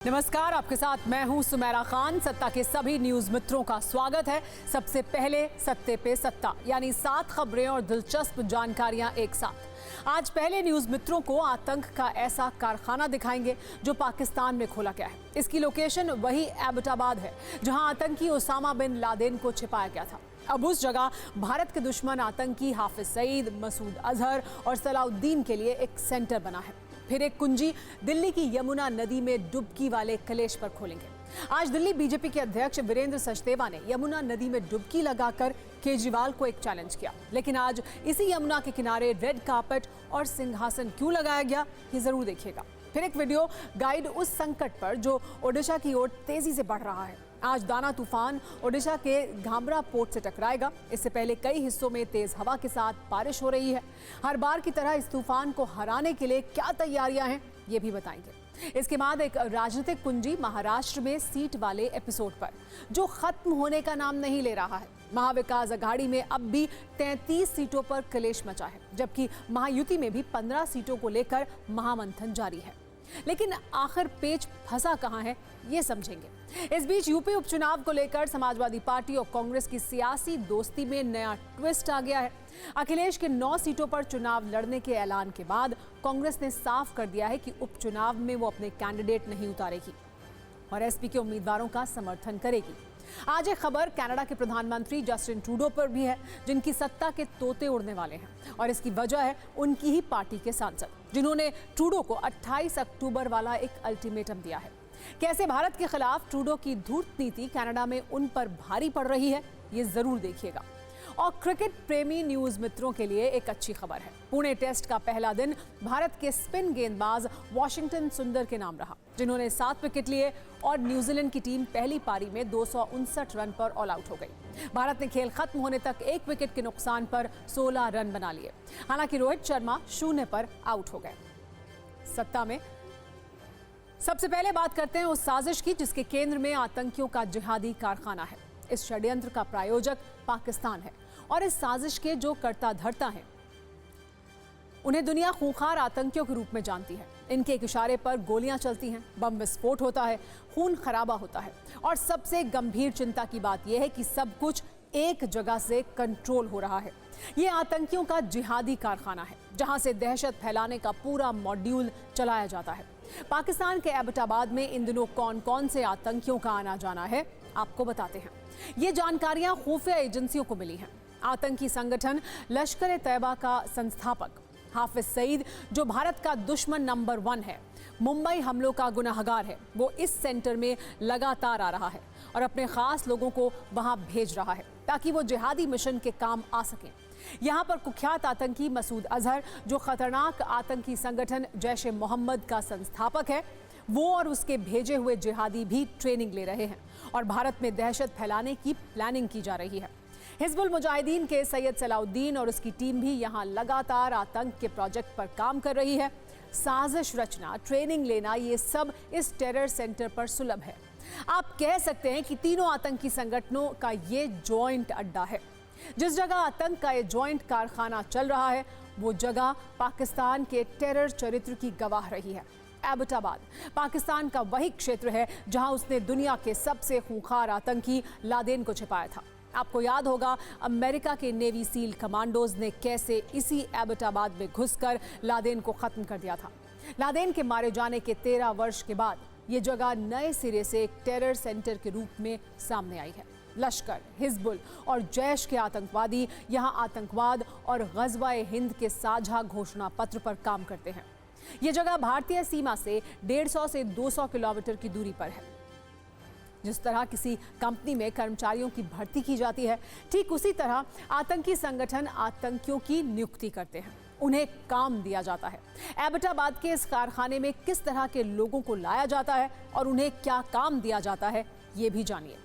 नमस्कार, आपके साथ मैं हूं सुमेरा खान। सत्ता के सभी न्यूज मित्रों का स्वागत है। सबसे पहले सत्ते पे सत्ता, यानी 7 खबरें और दिलचस्प जानकारियां एक साथ। आज पहले न्यूज मित्रों को आतंक का ऐसा कारखाना दिखाएंगे जो पाकिस्तान में खोला गया है। इसकी लोकेशन वही एबटाबाद है जहां आतंकी ओसामा बिन लादेन को छिपाया गया था। अब उस जगह भारत के दुश्मन आतंकी हाफिज सईद, मसूद अजहर और सलाउद्दीन के लिए एक सेंटर बना है। फिर एक कुंजी दिल्ली की यमुना नदी में डुबकी वाले कलेश पर खोलेंगे। आज दिल्ली बीजेपी के अध्यक्ष वीरेंद्र सचदेवा ने यमुना नदी में डुबकी लगाकर केजरीवाल को एक चैलेंज किया। लेकिन आज इसी यमुना के किनारे रेड कार्पेट और सिंहासन क्यों लगाया गया, ये जरूर देखिएगा। फिर एक वीडियो गाइड उस संकट पर जो ओडिशा की ओर तेजी से बढ़ रहा है। आज दाना तूफान ओडिशा के घामरा पोर्ट से टकराएगा। इससे पहले कई हिस्सों में तेज हवा के साथ बारिश हो रही है। हर बार की तरह इस तूफान को हराने के लिए क्या तैयारियां हैं, ये भी बताएंगे। इसके बाद एक राजनीतिक कुंजी महाराष्ट्र में सीट वाले एपिसोड पर जो खत्म होने का नाम नहीं ले रहा है। महाविकास अघाड़ी में अब भी 33 सीटों पर कलेश मचा है, जबकि महायुति में भी 15 सीटों को लेकर महामंथन जारी है। लेकिन आखिर पेच फंसा कहां है, ये समझेंगे। इस बीच यूपी उपचुनाव को लेकर समाजवादी पार्टी और कांग्रेस की सियासी दोस्ती में नया ट्विस्ट आ गया है। अखिलेश के 9 सीटों पर चुनाव लड़ने के ऐलान के बाद कांग्रेस ने साफ कर दिया है कि उपचुनाव में वो अपने कैंडिडेट नहीं उतारेगी और एसपी के उम्मीदवारों का समर्थन करेगी। आज एक खबर कनाडा के प्रधानमंत्री जस्टिन ट्रूडो पर भी है, जिनकी सत्ता के तोते उड़ने वाले हैं। और इसकी वजह है उनकी ही पार्टी के सांसद, जिन्होंने ट्रूडो को 28 अक्टूबर वाला एक अल्टीमेटम दिया है। कैसे भारत के खिलाफ ट्रूडो की धूर्त नीति कनाडा में उन पर भारी पड़ रही है, ये जरूर देखिएगा। और क्रिकेट प्रेमी न्यूज मित्रों के लिए एक अच्छी खबर है। पुणे टेस्ट का पहला दिन भारत के स्पिन गेंदबाज वाशिंगटन सुंदर के नाम रहा, जिन्होंने 7 विकेट लिए और न्यूजीलैंड की टीम पहली पारी में 259 रन पर ऑल आउट हो गई। भारत ने खेल खत्म होने तक 1 विकेट के नुकसान पर 16 रन बना लिए। हालांकि रोहित शर्मा 0 पर आउट हो गए। सत्ता में सबसे पहले बात करते हैं उस साजिश की जिसके केंद्र में आतंकियों का जिहादी कारखाना है। इस षड्यंत्र का प्रायोजक पाकिस्तान है और इस साजिश के जो कर्ता धर्ता हैं, उन्हें दुनिया खूंखार आतंकियों के रूप में जानती है। इनके एक इशारे पर गोलियां चलती हैं, बम विस्फोट होता है, खून खराबा होता है और सबसे गंभीर चिंता की बात यह है कि सब कुछ एक जगह से कंट्रोल हो रहा है। ये आतंकियों का जिहादी कारखाना है जहां से दहशत फैलाने का पूरा मॉड्यूल चलाया जाता है। पाकिस्तान के एबटाबाद में इन दिनों कौन कौन से आतंकियों का आना जाना है, आपको बताते हैं। ये जानकारियां खुफिया एजेंसियों को मिली हैं। आतंकी संगठन लश्कर ए तैयबा का संस्थापक हाफिज सईद, जो भारत का दुश्मन नंबर 1 है, मुंबई हमलों का गुनाहगार है, वो इस सेंटर में लगातार आ रहा है और अपने खास लोगों को वहां भेज रहा है ताकि वो जिहादी मिशन के काम आ सकें। यहाँ पर कुख्यात आतंकी मसूद अजहर, जो खतरनाक आतंकी संगठन जैश ए मोहम्मद का संस्थापक है, वो और उसके भेजे हुए जिहादी भी ट्रेनिंग ले रहे हैं और भारत में दहशत फैलाने की प्लानिंग की जा रही है। हिजबुल मुजाहिदीन के सैयद सलाउद्दीन और उसकी टीम भी यहाँ लगातार आतंक के प्रोजेक्ट पर काम कर रही है। साजिश रचना, ट्रेनिंग लेना, ये सब इस टेरर सेंटर पर सुलभ है। आप कह सकते हैं कि तीनों आतंकी संगठनों का ये जॉइंट अड्डा है। जिस जगह आतंक का ये जॉइंट कारखाना चल रहा है, वो जगह पाकिस्तान के टेरर चरित्र की गवाह रही है। एबटाबाद पाकिस्तान का वही क्षेत्र है जहां उसने दुनिया के सबसे खूंखार आतंकी लादेन को छिपाया था। आपको याद होगा अमेरिका के नेवी सील कमांडोज ने कैसे इसी एबटाबाद में घुसकर लादेन को खत्म कर दिया था। लादेन के मारे जाने के 13 वर्ष के बाद ये जगह नए सिरे से एक टेरर सेंटर के रूप में सामने आई है। लश्कर, हिजबुल और जैश के आतंकवादी यहाँ आतंकवाद और गज़वा-ए हिंद के साझा घोषणा पत्र पर काम करते हैं। ये जगह भारतीय सीमा से 150 से 200 किलोमीटर की दूरी पर है। जिस तरह किसी कंपनी में कर्मचारियों की भर्ती की जाती है, ठीक उसी तरह आतंकी संगठन आतंकियों की नियुक्ति करते हैं, उन्हें काम दिया जाता है। एबटाबाद के इस कारखाने में किस तरह के लोगों को लाया जाता है और उन्हें क्या काम दिया जाता है, ये भी जानिए।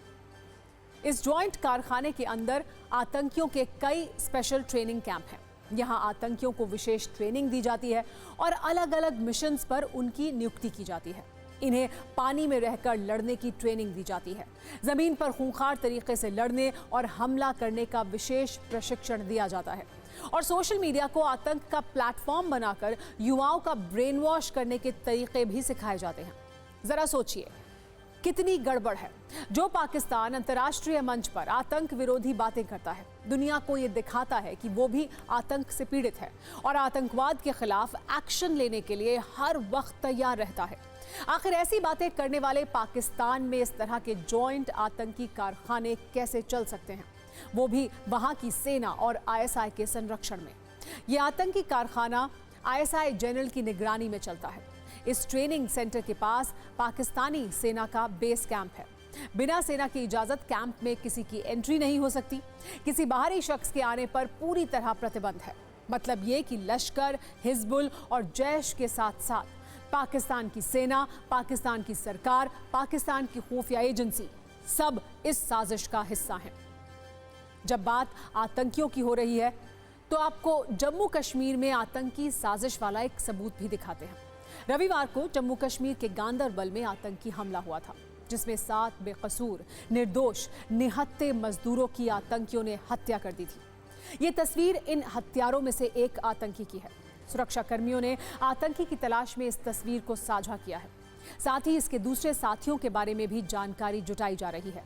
इस जॉइंट कारखाने के अंदर आतंकियों के कई स्पेशल ट्रेनिंग कैंप हैं। यहाँ आतंकियों को विशेष ट्रेनिंग दी जाती है और अलग अलग मिशंस पर उनकी नियुक्ति की जाती है। इन्हें पानी में रहकर लड़ने की ट्रेनिंग दी जाती है। जमीन पर खूंखार तरीके से लड़ने और हमला करने का विशेष प्रशिक्षण दिया जाता है और सोशल मीडिया को आतंक का प्लेटफॉर्म बनाकर युवाओं का ब्रेन वॉश करने के तरीके भी सिखाए जाते हैं। जरा सोचिए कितनी गड़बड़ है। जो पाकिस्तान अंतर्राष्ट्रीय मंच पर आतंक विरोधी बातें करता है, दुनिया को यह दिखाता है कि वो भी आतंक से पीड़ित है और आतंकवाद के खिलाफ एक्शन लेने के लिए हर वक्त तैयार रहता है। आखिर ऐसी बातें करने वाले पाकिस्तान में इस तरह के जॉइंट आतंकी कारखाने कैसे चल सकते हैं, वो भी वहां की सेना और आईएसआई के संरक्षण में। यह आतंकी कारखाना आईएसआई जनरल की निगरानी में चलता है। इस ट्रेनिंग सेंटर के पास पाकिस्तानी सेना का बेस कैंप है। बिना सेना की इजाजत कैंप में किसी की एंट्री नहीं हो सकती। किसी बाहरी शख्स के आने पर पूरी तरह प्रतिबंध है। मतलब ये कि लश्कर, हिजबुल और जैश के साथ साथ पाकिस्तान की सेना, पाकिस्तान की सरकार, पाकिस्तान की खुफिया एजेंसी सब इस साजिश का हिस्सा हैं। जब बात आतंकियों की हो रही है तो आपको जम्मू कश्मीर में आतंकी साजिश वाला एक सबूत भी दिखाते हैं। रविवार को जम्मू कश्मीर के गांदरबल में आतंकी हमला हुआ था, जिसमें 7 बेकसूर निर्दोष निहत्थे मजदूरों की आतंकियों ने हत्या कर दी थी। ये तस्वीर इन हत्यारों में से एक आतंकी की है। सुरक्षा कर्मियों ने आतंकी की तलाश में इस तस्वीर को साझा किया है। साथ ही इसके दूसरे साथियों के बारे में भी जानकारी जुटाई जा रही है।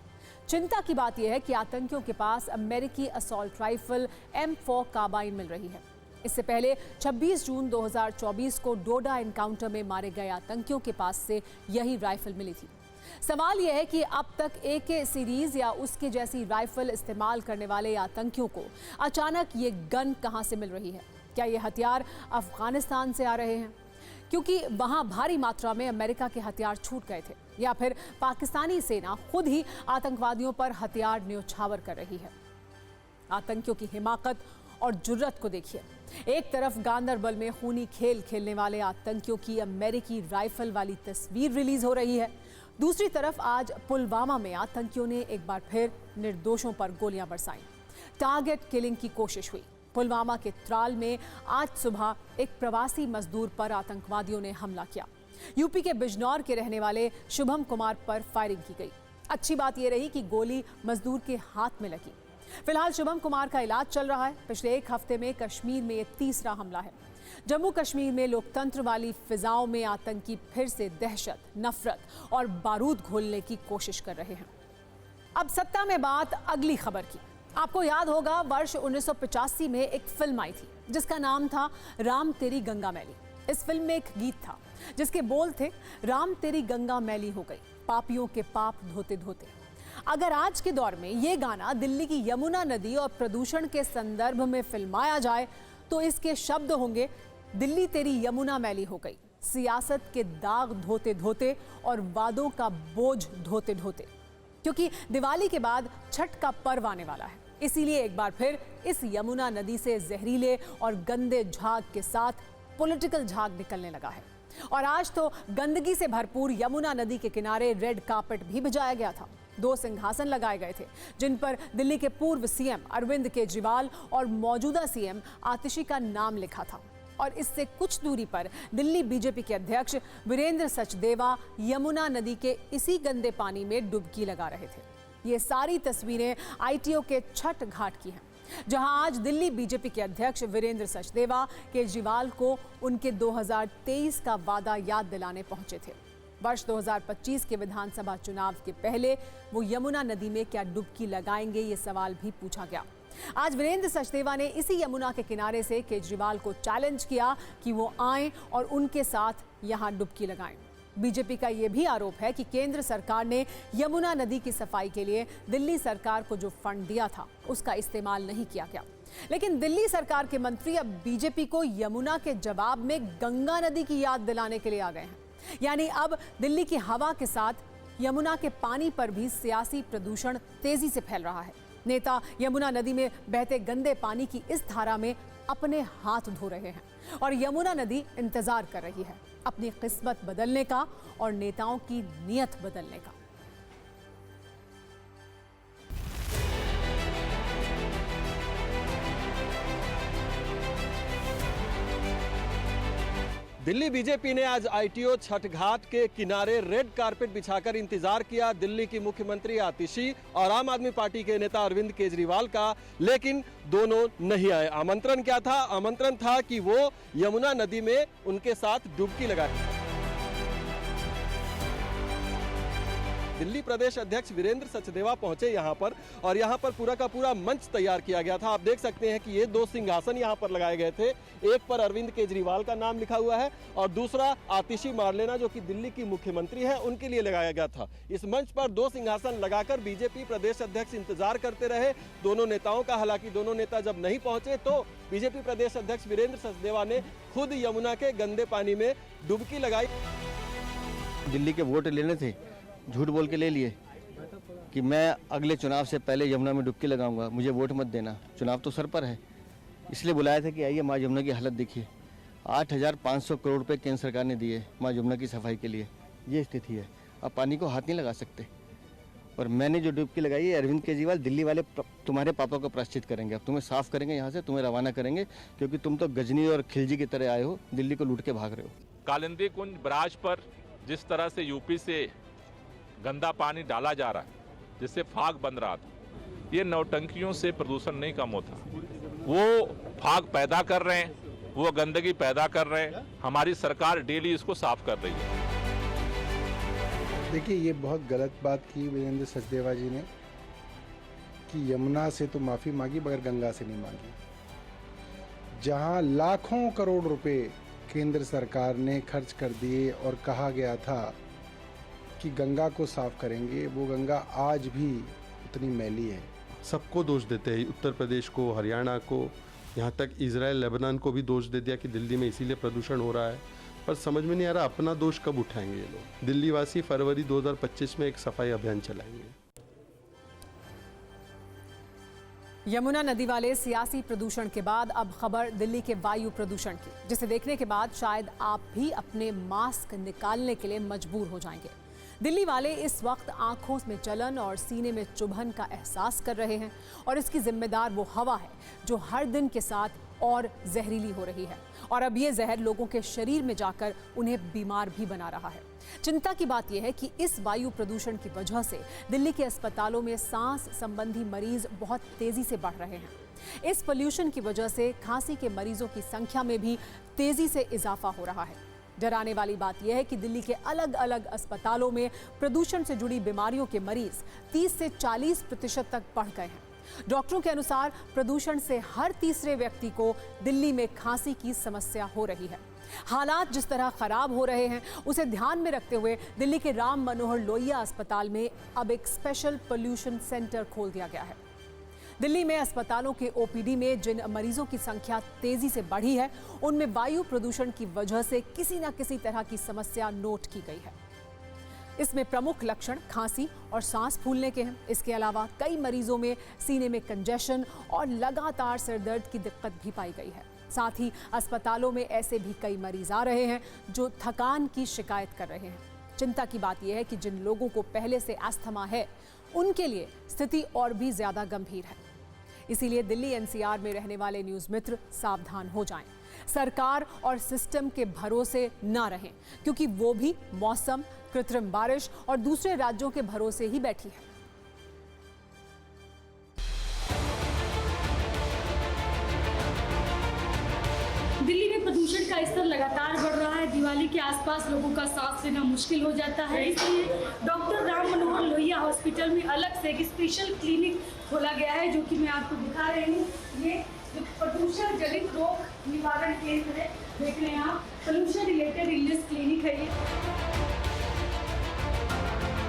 चिंता की बात यह है कि आतंकियों के पास अमेरिकी असॉल्ट राइफल M4 कार्बाइन मिल रही है। इससे पहले 26 जून 2024 को डोडा एनकाउंटर में मारे गए आतंकियों के पास से यही राइफल मिली थी। सवाल यह है कि अब तक AK सीरीज या उसके जैसी राइफल इस्तेमाल करने वाले आतंकियों को अचानक ये गन कहां से मिल रही है? क्या ये हथियार अफगानिस्तान से आ रहे हैं, क्योंकि वहां भारी मात्रा में अमेरिका के हथियार छूट गए थे, या फिर पाकिस्तानी सेना खुद ही आतंकवादियों पर हथियार न्योछावर कर रही है? आतंकियों की हिमाकत और जुर्रत को देखिए। एक तरफ गांदरबल में खूनी खेल खेलने वाले आतंकियों की अमेरिकी राइफल वाली तस्वीर रिलीज हो रही है, दूसरी तरफ आज पुलवामा में आतंकियों ने एक बार फिर निर्दोषों पर गोलियां बरसाईं। टारगेट किलिंग की कोशिश हुई। पुलवामा के त्राल में आज सुबह एक प्रवासी मजदूर पर आतंकवादियों ने हमला किया। यूपी के बिजनौर के रहने वाले शुभम कुमार पर फायरिंग की गई। अच्छी बात यह रही कि गोली मजदूर के हाथ में लगी। फिलहाल शुभम कुमार का इलाज चल रहा है। पिछले एक हफ्ते में कश्मीर में ये तीसरा हमला है। जम्मू कश्मीर में लोकतंत्र वाली फिजाओं में आतंकी फिर से दहशत, नफरत और बारूद घोलने की कोशिश कर रहे हैं। अब सत्ता में बात अगली खबर की। आपको याद होगा वर्ष 1985 में एक फिल्म आई थी जिसका नाम था राम तेरी गंगा मैली। इस फिल्म में एक गीत था जिसके बोल थे, राम तेरी गंगा मैली हो गई, पापियों के पाप धोते धोते। अगर आज के दौर में ये गाना दिल्ली की यमुना नदी और प्रदूषण के संदर्भ में फिल्माया जाए तो इसके शब्द होंगे, दिल्ली तेरी यमुना मैली हो गई, सियासत के दाग धोते धोते और वादों का बोझ धोते धोते। क्योंकि दिवाली के बाद छठ का पर्व आने वाला है, इसीलिए एक बार फिर इस यमुना नदी से जहरीले और गंदे झाग के साथ पॉलिटिकल झाग निकलने लगा है। और आज तो गंदगी से भरपूर यमुना नदी के किनारे रेड कार्पेट भी बिछाया गया था। 2 सिंहासन लगाए गए थे जिन पर दिल्ली के पूर्व सीएम अरविंद केजरीवाल और मौजूदा सीएम आतिशी का नाम लिखा था। और इससे कुछ दूरी पर दिल्ली बीजेपी के अध्यक्ष वीरेंद्र सचदेवा यमुना नदी के इसी गंदे पानी में डुबकी लगा रहे थे। ये सारी तस्वीरें ITO के छठ घाट की हैं, जहां आज दिल्ली बीजेपी के अध्यक्ष वीरेंद्र सचदेवा केजरीवाल को उनके 2023 का वादा याद दिलाने पहुंचे थे। वर्ष 2025 के विधानसभा चुनाव के पहले वो यमुना नदी में क्या डुबकी लगाएंगे, ये सवाल भी पूछा गया। आज वीरेंद्र सचदेवा ने इसी यमुना के किनारे से केजरीवाल को चैलेंज किया कि वो आएं और उनके साथ यहां डुबकी लगाएं। बीजेपी का यह भी आरोप है कि केंद्र सरकार ने यमुना नदी की सफाई के लिए दिल्ली सरकार को जो फंड दिया था उसका इस्तेमाल नहीं किया गया। लेकिन दिल्ली सरकार के मंत्री अब बीजेपी को यमुना के जवाब में गंगा नदी की याद दिलाने के लिए आ गए हैं। यानी अब दिल्ली की हवा के साथ यमुना के पानी पर भी सियासी प्रदूषण तेजी से फैल रहा है। नेता यमुना नदी में बहते गंदे पानी की इस धारा में अपने हाथ धो रहे हैं और यमुना नदी इंतजार कर रही है अपनी किस्मत बदलने का और नेताओं की नीयत बदलने का। दिल्ली बीजेपी ने आज ITO छठ घाट के किनारे रेड कारपेट बिछाकर इंतजार किया दिल्ली की मुख्यमंत्री आतिशी और आम आदमी पार्टी के नेता अरविंद केजरीवाल का, लेकिन दोनों नहीं आए। आमंत्रण क्या था? आमंत्रण था कि वो यमुना नदी में उनके साथ डुबकी लगाए। दिल्ली प्रदेश अध्यक्ष वीरेंद्र सचदेवा पहुंचे यहां पर और यहां पर पूरा का पूरा मंच तैयार किया गया था। आप देख सकते हैं कि ये 2 सिंहासन यहां पर लगाए गए थे। एक पर अरविंद केजरीवाल का नाम लिखा हुआ है और दूसरा आतिशी मार्लेना जो कि दिल्ली की मुख्यमंत्री है उनके लिए लगाया गया था। इस मंच पर 2 सिंहासन लगाकर बीजेपी प्रदेश अध्यक्ष इंतजार करते रहे दोनों नेताओं का। हालांकि दोनों नेता जब नहीं पहुंचे तो बीजेपी प्रदेश अध्यक्ष वीरेंद्र सचदेवा ने खुद यमुना के गंदे पानी में डुबकी लगाई। दिल्ली के वोट लेने थे, झूठ बोल के ले लिए कि मैं अगले चुनाव से पहले यमुना में डुबकी लगाऊंगा, मुझे वोट मत देना। चुनाव तो सर पर है, इसलिए बुलाया था कि आइए माँ यमुना की हालत देखिए। 8,500 करोड़ रुपए केंद्र सरकार ने दिए माँ यमुना की सफाई के लिए। ये स्थिति है, अब पानी को हाथ नहीं लगा सकते। और मैंने जो डुबकी लगाई है, अरविंद केजरीवाल दिल्ली वाले तुम्हारे पापा को प्रायश्चित करेंगे। अब तुम्हें साफ करेंगे, यहाँ से तुम्हें रवाना करेंगे, क्योंकि तुम तो गजनी और खिलजी की तरह आए हो, दिल्ली को लूट के भाग रहे हो। कालिंदी कुंज बराज पर जिस तरह से यूपी से गंदा पानी डाला जा रहा है, जिससे फाग बन रहा था, ये नौटंकियों से प्रदूषण नहीं कम होता। वो फाग पैदा कर रहे हैं, वो गंदगी पैदा कर रहे हैं। हमारी सरकार डेली इसको साफ कर रही है। देखिए, ये बहुत गलत बात की वीरेंद्र सचदेवा जी ने कि यमुना से तो माफ़ी मांगी मगर गंगा से नहीं मांगी। जहां लाखों करोड़ रुपए केंद्र सरकार ने खर्च कर दिए और कहा गया था कि गंगा को साफ करेंगे, वो गंगा आज भी उतनी मैली है। सबको दोष देते हैं, उत्तर प्रदेश को, हरियाणा को, यहाँ तक इजराइल लेबनान को भी दोष दे दिया कि दिल्ली में इसीलिए प्रदूषण हो रहा है। पर समझ में नहीं आ रहा अपना दोष कब उठाएंगे ये लोग। दिल्ली वासी फरवरी 2025 में एक सफाई अभियान चलाएंगे। यमुना नदी वाले सियासी प्रदूषण के बाद अब खबर दिल्ली के वायु प्रदूषण की, जिसे देखने के बाद शायद आप भी अपने मास्क निकालने के लिए मजबूर हो जाएंगे। दिल्ली वाले इस वक्त आंखों में जलन और सीने में चुभन का एहसास कर रहे हैं और इसकी जिम्मेदार वो हवा है जो हर दिन के साथ और जहरीली हो रही है और अब ये जहर लोगों के शरीर में जाकर उन्हें बीमार भी बना रहा है। चिंता की बात यह है कि इस वायु प्रदूषण की वजह से दिल्ली के अस्पतालों में सांस संबंधी मरीज बहुत तेजी से बढ़ रहे हैं। इस पोल्यूशन की वजह से खांसी के मरीजों की संख्या में भी तेजी से इजाफा हो रहा है। डराने वाली बात यह है कि दिल्ली के अलग अलग अस्पतालों में प्रदूषण से जुड़ी बीमारियों के मरीज 30 से 40% तक बढ़ गए हैं। डॉक्टरों के अनुसार प्रदूषण से हर तीसरे व्यक्ति को दिल्ली में खांसी की समस्या हो रही है। हालात जिस तरह खराब हो रहे हैं उसे ध्यान में रखते हुए दिल्ली के राम मनोहर लोहिया अस्पताल में अब एक स्पेशल पोल्यूशन सेंटर खोल दिया गया है। दिल्ली में अस्पतालों के ओपीडी में जिन मरीजों की संख्या तेजी से बढ़ी है उनमें वायु प्रदूषण की वजह से किसी न किसी तरह की समस्या नोट की गई है। इसमें प्रमुख लक्षण खांसी और सांस फूलने के हैं। इसके अलावा कई मरीजों में सीने में कंजेशन और लगातार सिरदर्द की दिक्कत भी पाई गई है। साथ ही अस्पतालों में ऐसे भी कई मरीज आ रहे हैं जो थकान की शिकायत कर रहे हैं। चिंता की बात यह है कि जिन लोगों को पहले से अस्थमा है उनके लिए स्थिति और भी ज्यादा गंभीर है। इसीलिए दिल्ली एनसीआर में रहने वाले न्यूज मित्र सावधान हो जाएं। सरकार और सिस्टम के भरोसे ना रहें, क्योंकि वो भी मौसम, कृत्रिम बारिश और दूसरे राज्यों के भरोसे ही बैठी है। दिल्ली में प्रदूषण का स्तर लगातार बढ़ रहा है। दिवाली के आसपास लोगों का सांस लेना मुश्किल हो जाता है। इसलिए डॉक्टर राम मनोहर लोहिया हॉस्पिटल में अलग से एक स्पेशल क्लिनिक खोला गया है, जो कि मैं आपको दिखा रही हूँ। ये प्रदूषण जनित रोग निवारण केंद्र है। देख रहे हैं आप, पोल्यूशन रिलेटेड इलनेस क्लिनिक है ये।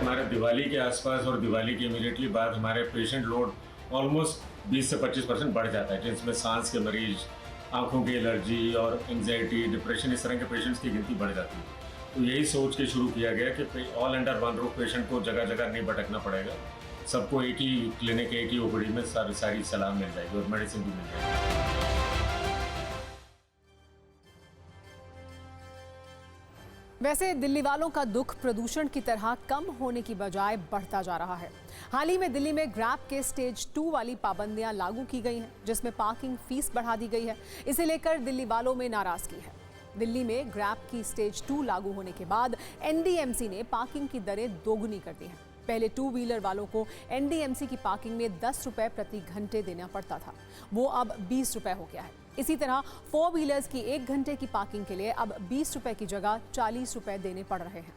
हमारे दिवाली के आसपास और दिवाली के इमीडिएटली बाद हमारे पेशेंट लोड ऑलमोस्ट 20 से 25% बढ़ जाता है, जिसमें सांस के मरीज, आंखों की एलर्जी और एंजाइटी, डिप्रेशन, इस तरह के पेशेंट्स की गिनती बढ़ जाती है। तो यही सोच के शुरू किया गया कि all under one roof patient को जगह जगह नहीं भटकना पड़ेगा, सबको एक ही क्लिनिक, एक ही ओपीडी में सारी सलाह मिल जाएगी और मेडिसिन भी मिल जाएगी। वैसे दिल्ली वालों का दुख प्रदूषण की तरह कम होने की बजाय बढ़ता जा रहा है। हाल ही में दिल्ली में ग्रैब के स्टेज 2 वाली पाबंदियां लागू की गई हैं, जिसमें पार्किंग फीस बढ़ा दी गई है। इसे लेकर दिल्ली वालों में नाराजगी है। दिल्ली में ग्रैब की स्टेज 2 लागू होने के बाद एनडीएमसी ने पार्किंग की दरें दोगुनी कर दी हैं। पहले 2 व्हीलर वालों को एनडीएमसी की पार्किंग में 10 रुपए प्रति घंटे देना पड़ता था, वो अब 20 रुपए हो गया है। इसी तरह 4 व्हीलर्स की 1 घंटे की पार्किंग के लिए अब 20 रुपए की जगह 40 रुपए देने पड़ रहे हैं।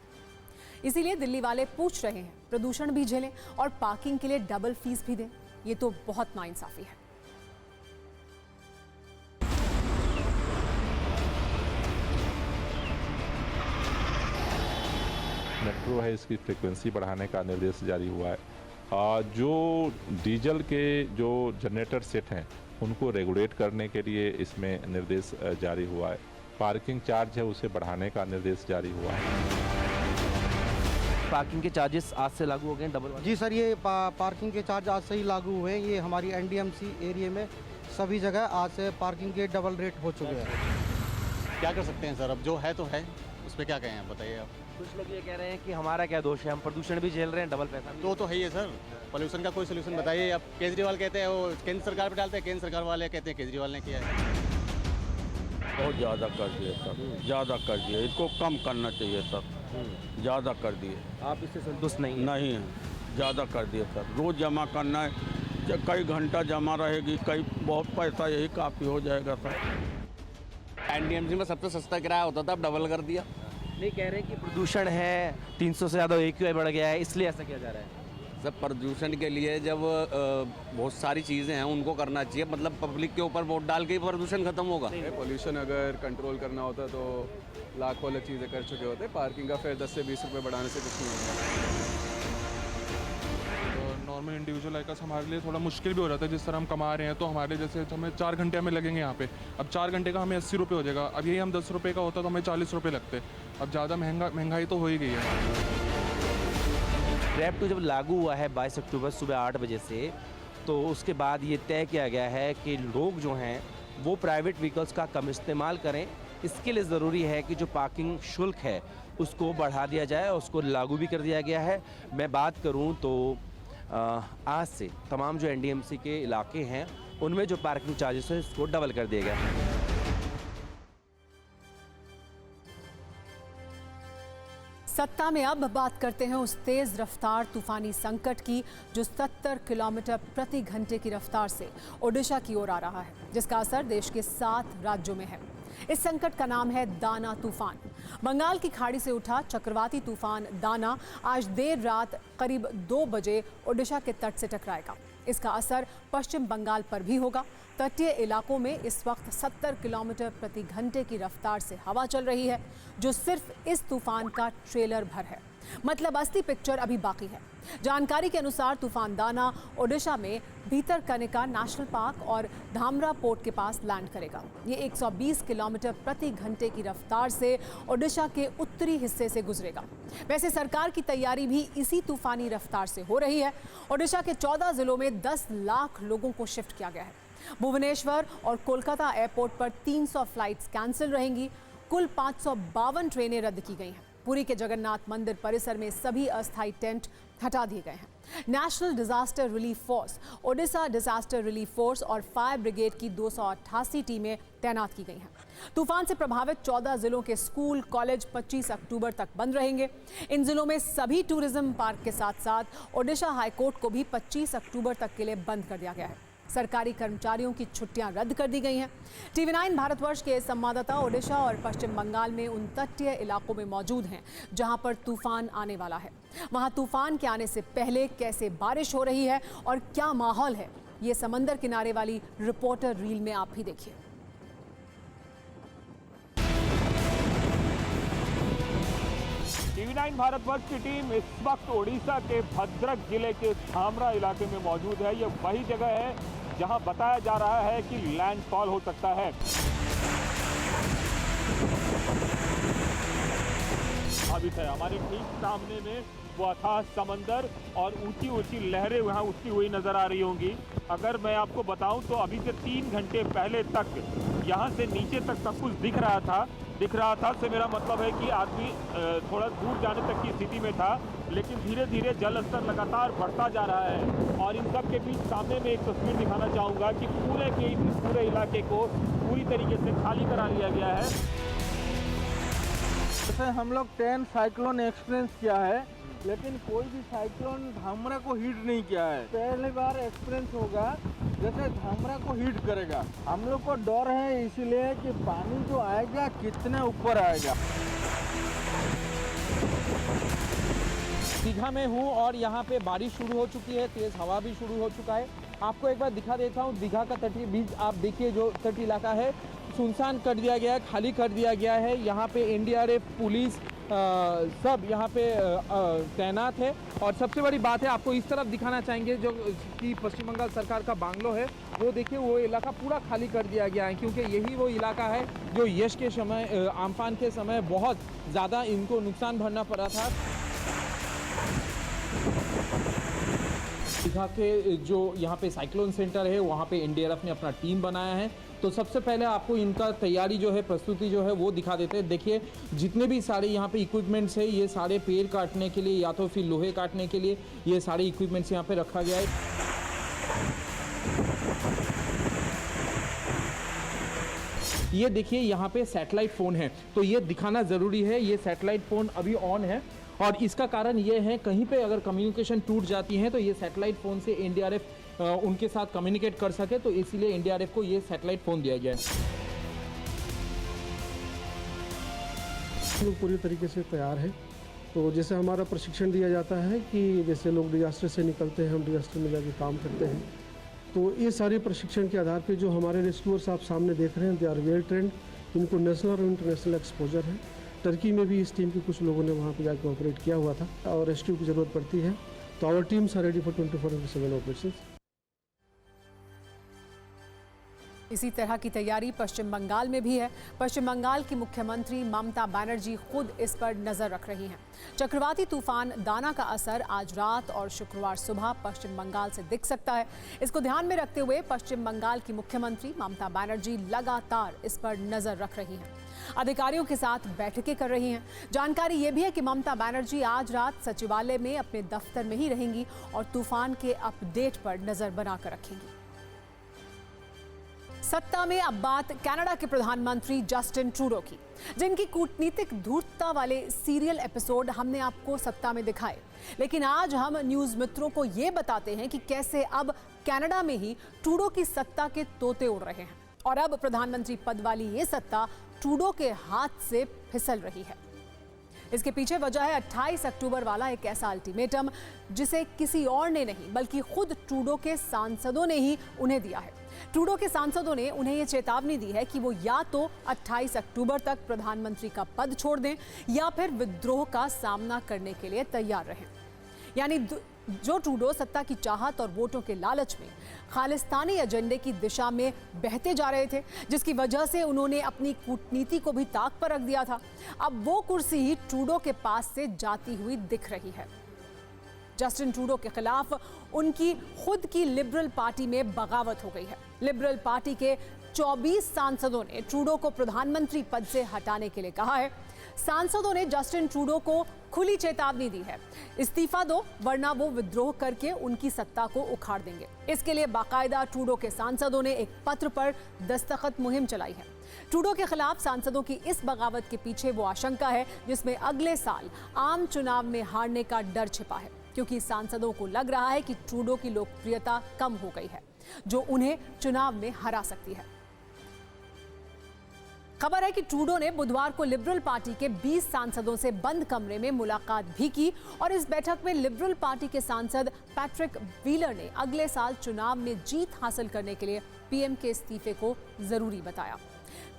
इसीलिए दिल्ली वाले पूछ रहे हैं प्रदूषण भी झेलें और पार्किंग के लिए डबल फीस भी दें। ये तो बहुत नाइंसाफी है। मेट्रो है, इसकी फ्रीक्वेंसी बढ़ाने का निर्देश जारी हुआ है। जो डीजल के जो जनरेटर सेट हैं उनको रेगुलेट करने के लिए इसमें निर्देश जारी हुआ है। पार्किंग चार्ज है उसे बढ़ाने का निर्देश जारी हुआ है। पार्किंग के चार्जेस आज से लागू हो गए डबल? जी सर, ये पार्किंग के चार्ज आज से ही लागू हुए हैं। ये हमारी एनडीएमसी एरिया में सभी जगह आज से पार्किंग के डबल रेट हो चुके हैं। क्या कर सकते हैं सर, अब जो है तो है, उस पर क्या कहें आप बताइए आप। कुछ लोग ये कह रहे हैं कि हमारा क्या दोष है, हम प्रदूषण भी झेल रहे हैं, डबल पैसा भी। तो है ही है सर, पोल्यूशन का कोई सोल्यूशन बताइए। अब केजरीवाल कहते हैं वो केंद्र सरकार पे डालते हैं, केंद्र सरकार वाले कहते हैं केजरीवाल ने किया है। बहुत ज़्यादा कर दिए सर, ज़्यादा कर दिए, इसको कम करना चाहिए सर, ज़्यादा कर दिए। आप इससे संतुष्ट नहीं हैं? नहीं है, ज़्यादा कर दिए सर। रोज़ जमा करना है, कई घंटा जमा रहेगी, कई बहुत पैसा, यही काफ़ी हो जाएगा सर। एनडीएमसी में सबसे सस्ता किराया होता था, अब डबल कर दिया। नहीं, कह रहे हैं कि प्रदूषण है, 300 से ज़्यादा AQI बढ़ गया है, इसलिए ऐसा किया जा रहा है। सर प्रदूषण के लिए जब बहुत सारी चीज़ें हैं उनको करना चाहिए, मतलब पब्लिक के ऊपर वोट डाल के ही प्रदूषण खत्म होगा। पोल्यूशन अगर कंट्रोल करना होता तो लाखों अलग चीज़ें कर चुके होते। पार्किंग का फेयर 10 से 20 रुपये बढ़ाने से कुछ नहीं होगा। नॉर्मल इंडिविजुअल लाइक हमारे लिए थोड़ा मुश्किल भी हो रहा था। जिस तरह हम कमा रहे हैं तो हमारे जैसे हमें 4 घंटे हमें लगेंगे यहाँ पे, अब 4 घंटे का हमें 80 रुपये हो जाएगा। अब यही हम 10 रुपये का होता तो हमें 40 रुपये लगते। अब ज़्यादा महंगाई तो हो ही गई है। रैप 2 जब लागू हुआ है 22 अक्टूबर सुबह 8 बजे से, तो उसके बाद ये तय किया गया है कि लोग जो हैं वो प्राइवेट व्हीकल्स का कम इस्तेमाल करें। इसके लिए ज़रूरी है कि जो पार्किंग शुल्क है उसको बढ़ा दिया जाए, उसको लागू भी कर दिया गया है। मैं बात करूं तो आज से तमाम जो एनडीएमसी के इलाके हैं उनमें जो पार्किंग चार्जेस है उसको डबल कर दिया गया है। सत्ता में अब बात करते हैं उस तेज रफ्तार तूफानी संकट की जो 70 किलोमीटर प्रति घंटे की रफ्तार से ओडिशा की ओर आ रहा है, जिसका असर देश के 7 राज्यों में है। इस संकट का नाम है दाना तूफान। बंगाल की खाड़ी से उठा चक्रवाती तूफान दाना आज देर रात करीब 2 बजे ओडिशा के तट से टकराएगा। इसका असर पश्चिम बंगाल पर भी होगा। तटीय इलाकों में इस वक्त 70 किलोमीटर प्रति घंटे की रफ्तार से हवा चल रही है, जो सिर्फ इस तूफान का ट्रेलर भर है। मतलब असली पिक्चर अभी बाकी है। जानकारी के अनुसार तूफान दाना ओडिशा में भीतरकनिका नेशनल पार्क और धामरा पोर्ट के पास लैंड करेगा। ये 120 किलोमीटर प्रति घंटे की रफ्तार से ओडिशा के उत्तरी हिस्से से गुजरेगा। वैसे सरकार की तैयारी भी इसी तूफानी रफ्तार से हो रही है। ओडिशा के 14 जिलों में 10 लाख लोगों को शिफ्ट किया गया है। भुवनेश्वर और कोलकाता एयरपोर्ट पर 300 फ्लाइट्स कैंसिल रहेंगी। कुल 552 ट्रेनें रद्द की गई हैं। पुरी के जगन्नाथ मंदिर परिसर में सभी अस्थायी टेंट हटा दिए गए हैं। National disaster relief force, Odisha disaster relief force और फायर ब्रिगेड की 288 टीमें तैनात की गई हैं। तूफान से प्रभावित 14 जिलों के स्कूल कॉलेज 25 अक्टूबर तक बंद रहेंगे। इन जिलों में सभी टूरिज्म पार्क के साथ साथ ओडिशा हाईकोर्ट को भी 25 अक्टूबर तक के लिए बंद कर दिया गया है। सरकारी कर्मचारियों की छुट्टियां रद्द कर दी गई हैं। TV9 भारतवर्ष के संवाददाता ओडिशा और पश्चिम बंगाल में उन तटीय इलाकों में मौजूद हैं जहां पर तूफान आने वाला है। वहां तूफान के आने से पहले कैसे बारिश हो रही है और क्या माहौल है, ये समंदर किनारे वाली रिपोर्टर रील में आप भी देखिए। TV9 भारतवर्ष की टीम इस वक्त ओडिशा के भद्रक जिले के धामरा इलाके में मौजूद है। ये वही जगह है जहां बताया जा रहा है कि लैंडफॉल हो सकता है। अभी है हमारे ठीक सामने में वो अथाह समंदर और ऊंची ऊंची लहरें वहां उठती हुई नजर आ रही होंगी। अगर मैं आपको बताऊं तो अभी से 3 घंटे पहले तक यहां से नीचे तक सब कुछ दिख रहा था से मेरा मतलब है कि आदमी थोड़ा दूर जाने तक की स्थिति में था, लेकिन धीरे धीरे जल स्तर लगातार बढ़ता जा रहा है। और इन सब के बीच सामने में एक तस्वीर दिखाना चाहूँगा कि पूरे इलाके को पूरी तरीके से खाली करा लिया गया है। जैसे हम लोग 10 साइक्लोन एक्सपीरियंस किया है, लेकिन कोई भी साइक्लोन धामरा को हिट नहीं किया है। पहली बार एक्सपीरियंस होगा जैसे धामरा को हिट करेगा। हम लोग को डर है इसलिए कि पानी जो आएगा कितने ऊपर आएगा। दीघा में हूँ और यहाँ पे बारिश शुरू हो चुकी है, तेज़ हवा भी शुरू हो चुका है। आपको एक बार दिखा देता हूँ दीघा का तटीय बीच। आप देखिए जो तटीय इलाका है सुनसान कर दिया गया है, खाली कर दिया गया है। यहाँ पे एनडीआरएफ, पुलिस सब यहाँ पे तैनात है। और सबसे बड़ी बात है, आपको इस तरफ दिखाना चाहेंगे जो कि पश्चिम बंगाल सरकार का बांग्लो है, वो देखिए वो इलाका पूरा खाली कर दिया गया है, क्योंकि यही वो इलाका है जो यश के समय, आम्फान के समय बहुत ज़्यादा इनको नुकसान भरना पड़ा था। दीघा के जो यहाँ पे साइक्लोन सेंटर है वहाँ पे एनडीआरएफ ने अपना टीम बनाया है। तो सबसे पहले आपको इनका तैयारी जो है, प्रस्तुति जो है वो दिखा देते हैं। देखिए जितने भी सारे यहाँ पे इक्विपमेंट्स है, ये सारे पेड़ काटने के लिए या तो फिर लोहे काटने के लिए ये सारे इक्विपमेंट्स यहाँ पे रखा गया है। ये देखिए यहाँ पे सैटेलाइट फ़ोन है, तो ये दिखाना ज़रूरी है। ये सैटेलाइट फ़ोन अभी ऑन है और इसका कारण ये है कहीं पे अगर कम्युनिकेशन टूट जाती है तो ये सैटेलाइट फ़ोन से एनडीआरएफ उनके साथ कम्युनिकेट कर सके, तो इसीलिए एनडीआरएफ को ये सैटेलाइट फ़ोन दिया गया है। लोग पूरी तरीके से तैयार है। तो जैसे हमारा प्रशिक्षण दिया जाता है कि जैसे लोग डिजास्टर से निकलते हैं, हम डिजास्टर में जाके काम करते हैं, तो ये सारे प्रशिक्षण के आधार पे जो हमारे रेस्क्यूअर्स आप सामने देख रहे हैं, दे आर वेल ट्रेंड। इनको नेशनल और इंटरनेशनल एक्सपोजर है। टर्की में भी इस टीम के कुछ लोगों ने वहाँ पे जाकर ऑपरेट किया हुआ था और रेस्क्यू की ज़रूरत पड़ती है तो our teams are ready for 24/7 operations. इसी तरह की तैयारी पश्चिम बंगाल में भी है। पश्चिम बंगाल की मुख्यमंत्री ममता बनर्जी खुद इस पर नजर रख रही हैं। चक्रवाती तूफान दाना का असर आज रात और शुक्रवार सुबह पश्चिम बंगाल से दिख सकता है। इसको ध्यान में रखते हुए पश्चिम बंगाल की मुख्यमंत्री ममता बनर्जी लगातार इस पर नजर रख रही हैं। अधिकारियों के साथ बैठकें कर रही हैं। जानकारी ये भी है कि ममता बनर्जी आज रात सचिवालय में अपने दफ्तर में ही रहेंगी और तूफान के अपडेट पर नजर बनाकर रखेंगी। सत्ता में अब बात कनाडा के प्रधानमंत्री जस्टिन ट्रूडो की, जिनकी कूटनीतिक धूर्तता वाले सीरियल एपिसोड हमने आपको सत्ता में दिखाए। लेकिन आज हम न्यूज मित्रों को ये बताते हैं कि कैसे अब कनाडा में ही ट्रूडो की सत्ता के तोते उड़ रहे हैं और अब प्रधानमंत्री पद वाली ये सत्ता ट्रूडो के हाथ से फिसल रही है। इसके पीछे वजह है 28 अक्टूबर वाला एक ऐसा अल्टीमेटम जिसे किसी और ने नहीं बल्कि खुद ट्रूडो के सांसदों ने ही उन्हें दिया है। ट्रूडो के सांसदों ने उन्हें ये चेतावनी दी है कि वो या तो 28 अक्टूबर तक प्रधानमंत्री का पद छोड़ दें या फिर विद्रोह का सामना करने के लिए तैयार रहें। यानी जो ट्रूडो सत्ता की चाहत और वोटों के लालच में खालिस्तानी एजेंडे की दिशा में बहते जा रहे थे, जिसकी वजह से उन्होंने अपनी कूटनीति को भी ताक पर रख दिया था, अब वो कुर्सी ही ट्रूडो के पास से जाती हुई दिख रही है। जस्टिन ट्रूडो के खिलाफ उनकी खुद की लिबरल पार्टी में बगावत हो गई है। लिबरल पार्टी के 24 सांसदों ने ट्रूडो को प्रधानमंत्री पद से हटाने के लिए कहा है। सांसदों ने जस्टिन ट्रूडो को खुली चेतावनी दी है, इस्तीफा दो वरना वो विद्रोह करके उनकी सत्ता को उखाड़ देंगे। इसके लिए बाकायदा ट्रूडो के सांसदों ने एक पत्र पर दस्तखत मुहिम चलाई है। ट्रूडो के खिलाफ सांसदों की इस बगावत के पीछे वो आशंका है जिसमें अगले साल आम चुनाव में हारने का डर छिपा है, क्योंकि सांसदों को लग रहा है कि ट्रूडो की लोकप्रियता कम हो गई है, जो उन्हें चुनाव में हरा सकती है। खबर है कि ट्रूडो ने बुधवार को लिबरल पार्टी के 20 सांसदों से बंद कमरे में मुलाकात भी की और इस बैठक में लिबरल पार्टी के सांसद पैट्रिक व्हीलर ने अगले साल चुनाव में जीत हासिल करने के लिए पीएम के इस्तीफे को जरूरी बताया।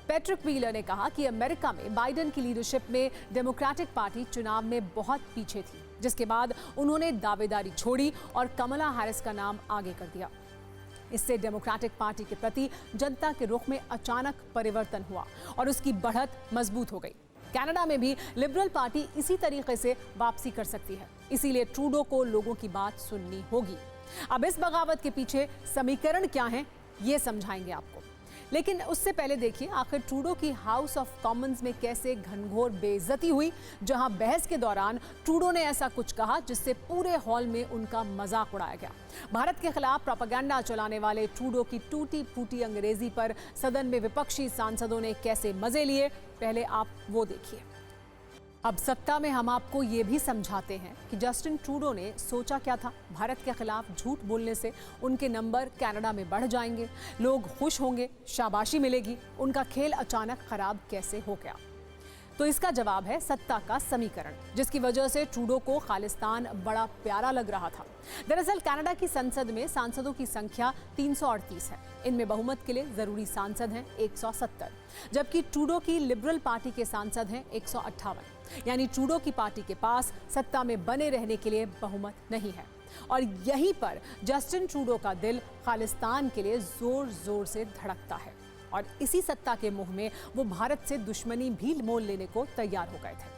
पैट्रिक व्हीलर ने कहा कि अमेरिका में बाइडेन की लीडरशिप में डेमोक्रेटिक पार्टी चुनाव में बहुत पीछे थी, जिसके बाद उन्होंने दावेदारी छोड़ी और कमला हैरिस का नाम आगे कर दिया। इससे डेमोक्रेटिक पार्टी के प्रति जनता के रुख में अचानक परिवर्तन हुआ और उसकी बढ़त मजबूत हो गई। कनाडा में भी लिबरल पार्टी इसी तरीके से वापसी कर सकती है, इसीलिए ट्रूडो को लोगों की बात सुननी होगी। अब इस बगावत के पीछे समीकरण क्या है, ये समझाएंगे आपको। लेकिन उससे पहले देखिए आखिर ट्रूडो की हाउस ऑफ कॉमन्स में कैसे घनघोर बेइज्जती हुई, जहां बहस के दौरान ट्रूडो ने ऐसा कुछ कहा जिससे पूरे हॉल में उनका मजाक उड़ाया गया। भारत के खिलाफ प्रोपेगेंडा चलाने वाले ट्रूडो की टूटी फूटी अंग्रेजी पर सदन में विपक्षी सांसदों ने कैसे मजे लिए, पहले आप वो देखिए। अब सत्ता में हम आपको ये भी समझाते हैं कि जस्टिन ट्रूडो ने सोचा क्या था। भारत के खिलाफ झूठ बोलने से उनके नंबर कनाडा में बढ़ जाएंगे, लोग खुश होंगे, शाबाशी मिलेगी। उनका खेल अचानक खराब कैसे हो गया। तो इसका जवाब है सत्ता का समीकरण, जिसकी वजह से ट्रूडो को खालिस्तान बड़ा प्यारा लग रहा था। दरअसल कनाडा की संसद में सांसदों की संख्या 338 है। इनमें बहुमत के लिए जरूरी सांसद हैं 170, जबकि ट्रूडो की लिबरल पार्टी के सांसद हैं 158। यानी ट्रूडो की पार्टी के पास सत्ता में बने रहने के लिए बहुमत नहीं है। और यहीं पर जस्टिन ट्रूडो का दिल खालिस्तान के लिए जोर जोर से धड़कता है और इसी सत्ता के मुंह में वो भारत से दुश्मनी भी मोल लेने को तैयार हो गए थे।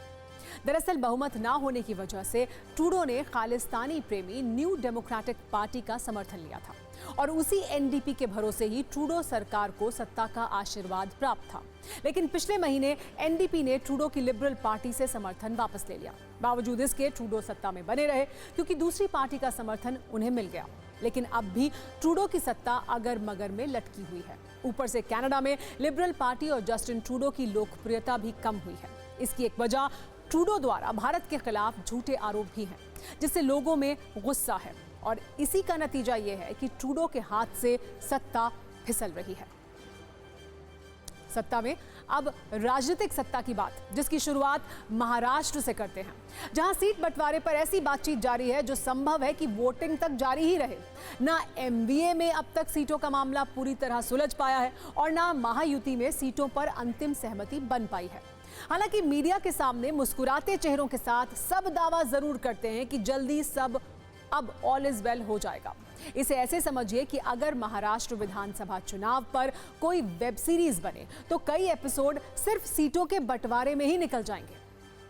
दरअसल बहुमत ना होने की वजह से ट्रूडो ने खालिस्तानी प्रेमी न्यू डेमोक्रेटिक पार्टी का समर्थन लिया था और उसी एनडीपी के भरोसे ही ट्रूडो सरकार को सत्ता का आशीर्वाद प्राप्त था। लेकिन पिछले महीने एनडीपी ने ट्रूडो की लिबरल पार्टी से समर्थन वापस ले लिया। बावजूद इसके ट्रूडो सत्ता में बने रहे क्योंकि दूसरी पार्टी का समर्थन उन्हें मिल गया। लेकिन अब भी ट्रूडो की सत्ता अगर मगर में लटकी हुई है। ऊपर से कनाडा में लिबरल पार्टी और जस्टिन ट्रूडो की लोकप्रियता भी कम हुई है। इसकी एक वजह ट्रूडो द्वारा भारत के खिलाफ झूठे आरोप भी हैं, जिससे लोगों में गुस्सा है और इसी का नतीजा ये है कि ट्रूडो के हाथ से सत्ता फिसल रही है। सत्ता में अब राजनीतिक सत्ता की बात, जिसकी शुरुआत महाराष्ट्र से करते हैं, जहां सीट बंटवारे पर ऐसी बातचीत जारी है जो संभव है कि वोटिंग तक जारी ही रहे। ना एमवीए में अब तक सीटों का मामला पूरी तरह सुलझ पाया है और ना महायुति में सीटों पर अंतिम सहमति बन पाई है। हालांकि मीडिया के सामने मुस्कुराते चेहरों के साथ सब दावा जरूर करते हैं कि जल्दी सब अब ऑल इज वेल हो जाएगा। इसे ऐसे समझिए कि अगर महाराष्ट्र विधानसभा चुनाव पर कोई वेब सीरीज बने तो कई एपिसोड सिर्फ सीटों के बंटवारे में ही निकल जाएंगे।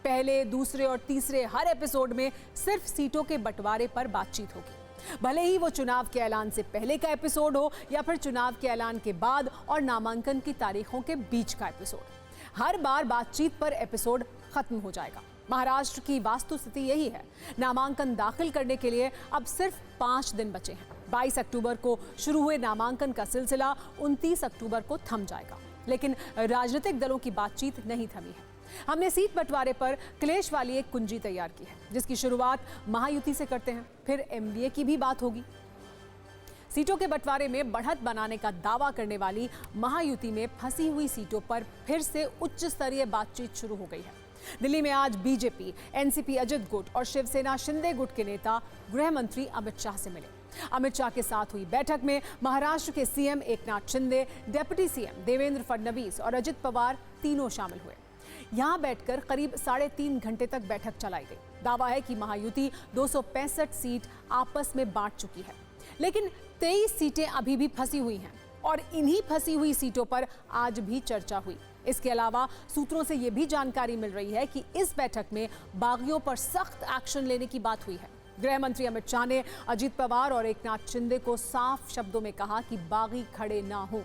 पहले, दूसरे और तीसरे हर एपिसोड में सिर्फ सीटों के बंटवारे पर बातचीत होगी, भले ही वो चुनाव के ऐलान से पहले का एपिसोड हो या फिर चुनाव के ऐलान के बाद और नामांकन की तारीखों के बीच का एपिसोड। हर बार बातचीत पर एपिसोड खत्म हो जाएगा। महाराष्ट्र की वास्तुस्थिति यही है। नामांकन दाखिल करने के लिए अब सिर्फ 5 दिन बचे हैं। 22 अक्टूबर को शुरू हुए नामांकन का सिलसिला 29 अक्टूबर को थम जाएगा। लेकिन राजनीतिक दलों की बातचीत नहीं थमी है। हमने सीट बंटवारे पर क्लेश वाली एक कुंजी तैयार की है, जिसकी शुरुआत महायुति से करते हैं, फिर एमवीए की भी बात होगी। सीटों के बंटवारे में बढ़त बनाने का दावा करने वाली महायुति में फंसी हुई सीटों पर फिर से उच्च स्तरीय बातचीत शुरू हो गई है। दिल्ली में आज बीजेपी, एनसीपी अजित गुट और शिवसेना शिंदे गुट के नेता गृह मंत्री अमित शाह से मिले। अमित शाह के साथ हुई बैठक में महाराष्ट्र के CM Eknath Shinde, deputy CM Devendra Fadnavis और अजित पवार तीनों शामिल हुए। यहां बैठकर करीब 3.5 घंटे तक बैठक चलाई गई। दावा है कि महायुति 265 सीट आपस में बांट चुकी है, लेकिन 23 सीटें अभी भी फंसी हुई हैं और इन्हीं फंसी हुई सीटों पर आज भी चर्चा हुई। इसके अलावा सूत्रों से यह भी जानकारी मिल रही है कि इस बैठक में बागियों पर सख्त एक्शन लेने की बात हुई है। गृह मंत्री अमित शाह ने अजित पवार और एकनाथ शिंदे को साफ शब्दों में कहा कि बागी खड़े ना हो।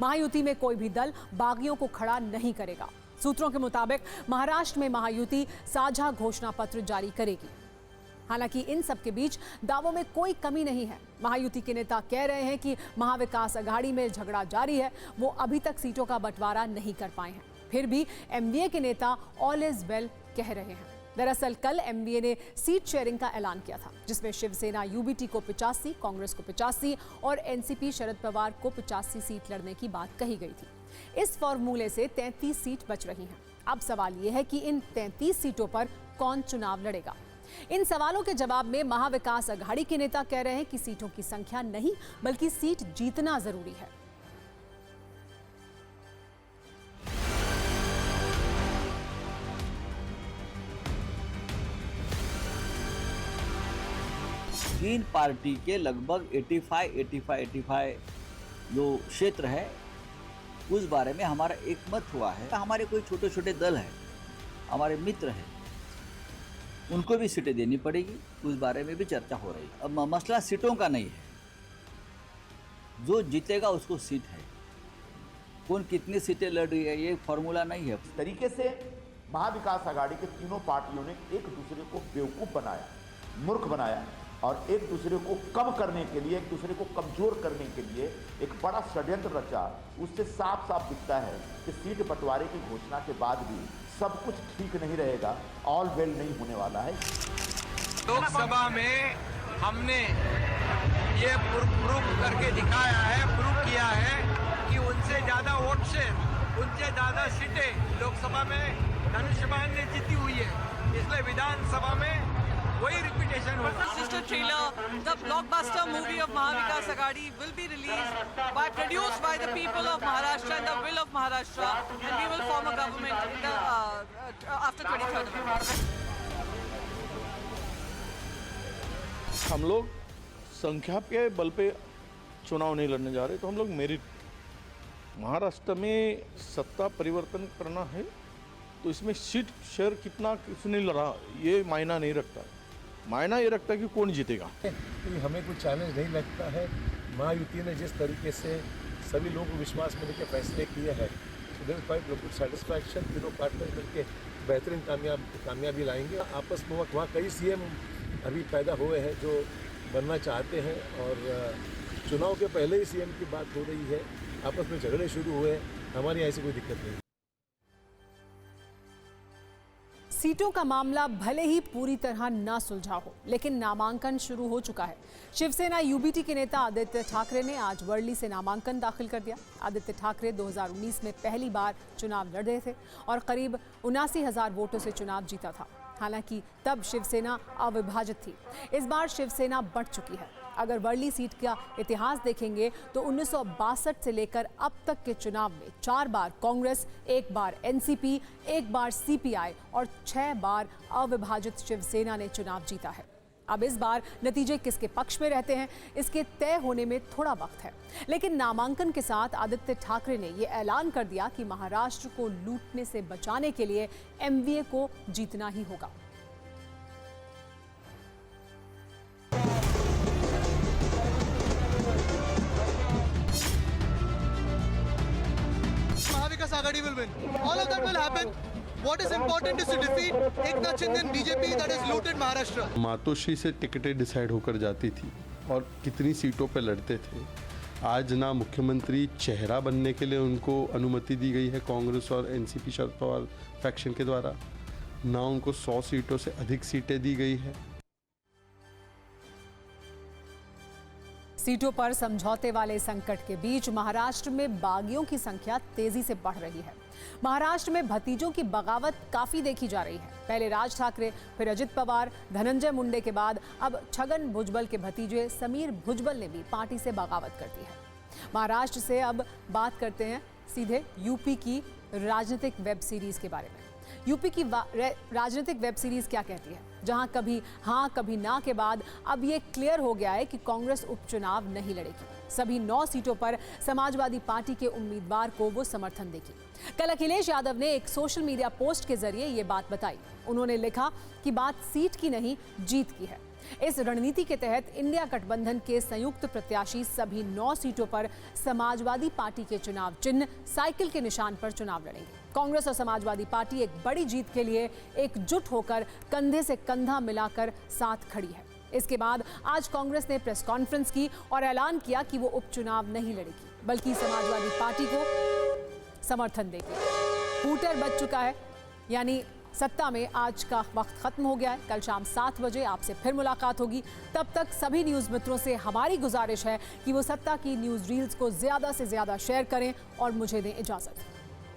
महायुति में कोई भी दल बागियों को खड़ा नहीं करेगा। सूत्रों के मुताबिक महाराष्ट्र में महायुति साझा घोषणा पत्र जारी करेगी। हालांकि इन सब के बीच दावों में कोई कमी नहीं है। महायुति के नेता कह रहे हैं कि महाविकास अघाड़ी में झगड़ा जारी है, वो अभी तक सीटों का बंटवारा नहीं कर पाए हैं। फिर भी एमवीए के नेता ऑल इज वेल कह रहे हैं। दरअसल कल एमवीए ने सीट शेयरिंग का ऐलान किया था, जिसमें शिवसेना यूबीटी को 85, कांग्रेस को 85 और एनसीपी शरद पवार को 85 सीट लड़ने की बात कही गई थी। इस फॉर्मूले से 33 सीट बच रही हैं। अब सवाल यह है कि इन 33 सीटों पर कौन चुनाव लड़ेगा। इन सवालों के जवाब में महाविकास अघाड़ी के नेता कह रहे हैं कि सीटों की संख्या नहीं बल्कि सीट जीतना जरूरी है। तीन पार्टी के लगभग 85 जो क्षेत्र है उस बारे में हमारा एक मत हुआ है। हमारे कोई छोटे छोटे दल हैं, हमारे मित्र हैं, उनको भी सीटें देनी पड़ेगी, उस बारे में भी चर्चा हो रही है। अब मसला सीटों का नहीं है, जो जीतेगा उसको सीट है। कौन कितनी सीटें लड़ रही है ये फॉर्मूला नहीं है। इस तरीके से महाविकास आघाड़ी के तीनों पार्टियों ने एक दूसरे को बेवकूफ़ बनाया, मूर्ख बनाया और एक दूसरे को कम करने के लिए, एक दूसरे को कमजोर करने के लिए एक बड़ा षड्यंत्र रचा। उससे साफ साफ दिखता है कि सीट बंटवारे की घोषणा के बाद भी सब कुछ ठीक नहीं रहेगा, ऑल वेल नहीं होने वाला है। लोकसभा में हमने ये प्रूफ करके दिखाया है, प्रूफ किया है कि उनसे ज़्यादा वोट से, उनसे ज़्यादा सीटें लोकसभा में धनुष्यबाण ने जीती हुई है, इसलिए विधानसभा में वही रिपीटेशन होगा। Sister trailer, the blockbuster movie of Mahavikas Aghadi will be produced by the people of Maharashtra and the will of Maharashtra, and we will form a government after 23rd November. हम लोग संख्या के बल पे चुनाव नहीं लड़ने जा रहे, तो हम लोग मेरिट। महाराष्ट्र में सत्ता परिवर्तन करना है तो इसमें सीट शेयर कितना किसने लड़ा ये मायना नहीं रखता, मायना ये रखता है कि कौन जीतेगा। हमें कोई चैलेंज नहीं लगता है। महायुति ने जिस तरीके से सभी लोगों को विश्वास में लेकर फैसले किए हैं, तो सेटिस्फैक्शन, तीनों पार्टनर मिलकर बेहतरीन कामयाबी लाएंगे। आपस में वहाँ कई सीएम अभी पैदा हुए हैं जो बनना चाहते हैं, और चुनाव के पहले ही सीएम की बात हो रही है, आपस में झगड़े शुरू हुए। हमारी ऐसी कोई दिक्कत नहीं। सीटों का मामला भले ही पूरी तरह ना सुलझा हो, लेकिन नामांकन शुरू हो चुका है। शिवसेना यूबीटी के नेता आदित्य ठाकरे ने आज वर्ली से नामांकन दाखिल कर दिया। आदित्य ठाकरे 2019 में पहली बार चुनाव लड़ रहे थे और करीब 79,000 वोटों से चुनाव जीता था। हालांकि तब शिवसेना अविभाजित थी। इस बार शिवसेना बढ़ चुकी है। अगर वर्ली सीट का इतिहास देखेंगे तो 1962 से लेकर अब तक के चुनाव में 4 बार कांग्रेस, 1 बार एनसीपी, 1 बार सीपीआई और 6 बार अविभाजित शिवसेना ने चुनाव जीता है। अब इस बार नतीजे किसके पक्ष में रहते हैं, इसके तय होने में थोड़ा वक्त है। लेकिन नामांकन के साथ आदित्य ठाकरे ने यह ऐलान कर दिया कि महाराष्ट्र को लूटने से बचाने के लिए एमवीए को जीतना ही होगा। Mahavikas Aghadi will win. All of that will happen. What is important is to defeat Eknath Shinde and BJP that has looted Maharashtra. Matoshree से टिकटें डिसाइड होकर जाती थी और कितनी सीटों पर लड़ते थे। आज ना मुख्यमंत्री चेहरा बनने के लिए उनको अनुमति दी गई है कांग्रेस और एनसीपी शरद पवार फैक्शन के द्वारा, ना उनको 100 सीटों से अधिक सीटें दी गई है। सीटों पर समझौते वाले संकट के बीच महाराष्ट्र में बागियों की संख्या तेजी से बढ़ रही है। महाराष्ट्र में भतीजों की बगावत काफी देखी जा रही है। पहले राज ठाकरे, फिर अजित पवार, धनंजय मुंडे के बाद अब छगन भुजबल के भतीजे समीर भुजबल ने भी पार्टी से बगावत कर दी है। महाराष्ट्र से अब बात करते हैं सीधे यूपी की राजनीतिक वेब सीरीज के बारे में। यूपी की राजनीतिक वेब सीरीज क्या कहती है, जहां कभी हाँ कभी ना के बाद अब ये क्लियर हो गया है कि कांग्रेस उपचुनाव नहीं लड़ेगी। सभी 9 सीटों पर समाजवादी पार्टी के उम्मीदवार को वो समर्थन देगी। कल अखिलेश यादव ने एक सोशल मीडिया पोस्ट के जरिए ये बात बताई। उन्होंने लिखा कि बात सीट की नहीं, जीत की है। इस रणनीति के तहत इंडिया गठबंधन के संयुक्त प्रत्याशी सभी 9 सीटों पर समाजवादी पार्टी के चुनाव चिन्ह साइकिल के निशान पर चुनाव लड़ेंगे। कांग्रेस और समाजवादी पार्टी एक बड़ी जीत के लिए एकजुट होकर कंधे से कंधा मिलाकर साथ खड़ी है। इसके बाद आज कांग्रेस ने प्रेस कॉन्फ्रेंस की और ऐलान किया कि वो उपचुनाव नहीं लड़ेगी, बल्कि समाजवादी पार्टी को समर्थन देगी। हूटर बज चुका है, यानी सत्ता में आज का वक्त खत्म हो गया है। कल शाम 7 बजे आपसे फिर मुलाकात होगी। तब तक सभी न्यूज़ मित्रों से हमारी गुजारिश है कि वो सत्ता की न्यूज़ रील्स को ज़्यादा से ज़्यादा शेयर करें और मुझे दें इजाज़त।